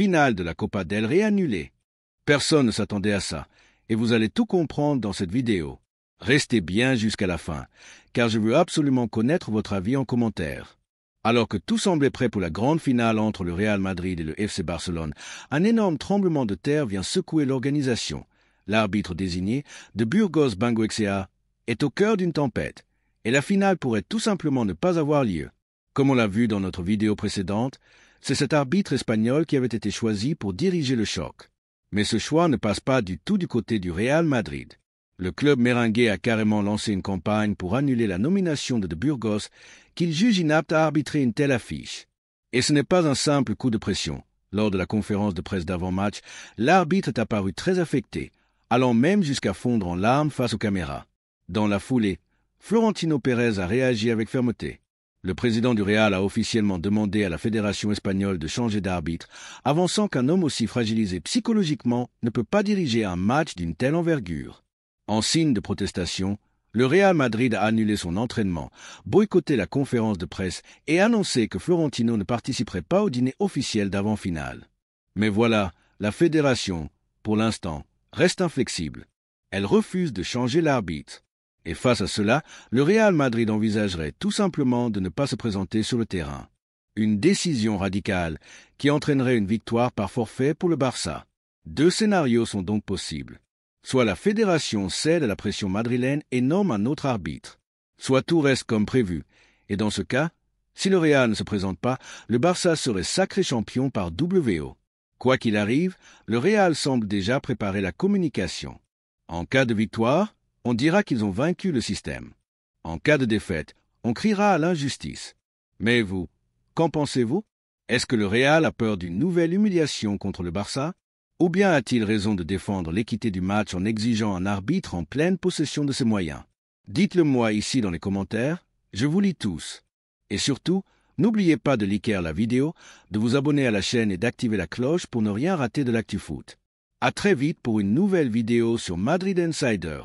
finale de la Copa del Rey annulée. Personne ne s'attendait à ça, et vous allez tout comprendre dans cette vidéo. Restez bien jusqu'à la fin, car je veux absolument connaître votre avis en commentaire. Alors que tout semblait prêt pour la grande finale entre le Real Madrid et le FC Barcelone, un énorme tremblement de terre vient secouer l'organisation. L'arbitre désigné, de Burgos Bengoechea, est au cœur d'une tempête, et la finale pourrait tout simplement ne pas avoir lieu. Comme on l'a vu dans notre vidéo précédente, c'est cet arbitre espagnol qui avait été choisi pour diriger le choc. Mais ce choix ne passe pas du tout du côté du Real Madrid. Le club merengue a carrément lancé une campagne pour annuler la nomination de Burgos, qu'il juge inapte à arbitrer une telle affiche. Et ce n'est pas un simple coup de pression. Lors de la conférence de presse d'avant-match, l'arbitre est apparu très affecté, allant même jusqu'à fondre en larmes face aux caméras. Dans la foulée, Florentino Pérez a réagi avec fermeté. Le président du Real a officiellement demandé à la Fédération espagnole de changer d'arbitre, avançant qu'un homme aussi fragilisé psychologiquement ne peut pas diriger un match d'une telle envergure. En signe de protestation, le Real Madrid a annulé son entraînement, boycotté la conférence de presse et annoncé que Florentino ne participerait pas au dîner officiel d'avant-finale. Mais voilà, la fédération, pour l'instant, reste inflexible. Elle refuse de changer l'arbitre. Et face à cela, le Real Madrid envisagerait tout simplement de ne pas se présenter sur le terrain. Une décision radicale qui entraînerait une victoire par forfait pour le Barça. Deux scénarios sont donc possibles. Soit la fédération cède à la pression madrilène et nomme un autre arbitre. Soit tout reste comme prévu. Et dans ce cas, si le Real ne se présente pas, le Barça serait sacré champion par WO. Quoi qu'il arrive, le Real semble déjà préparer la communication. En cas de victoire, on dira qu'ils ont vaincu le système. En cas de défaite, on criera à l'injustice. Mais vous, qu'en pensez-vous? Est-ce que le Real a peur d'une nouvelle humiliation contre le Barça? Ou bien a-t-il raison de défendre l'équité du match en exigeant un arbitre en pleine possession de ses moyens? Dites-le moi ici dans les commentaires, je vous lis tous. Et surtout, n'oubliez pas de liker la vidéo, de vous abonner à la chaîne et d'activer la cloche pour ne rien rater de l'actu foot. À très vite pour une nouvelle vidéo sur Madrid Insider.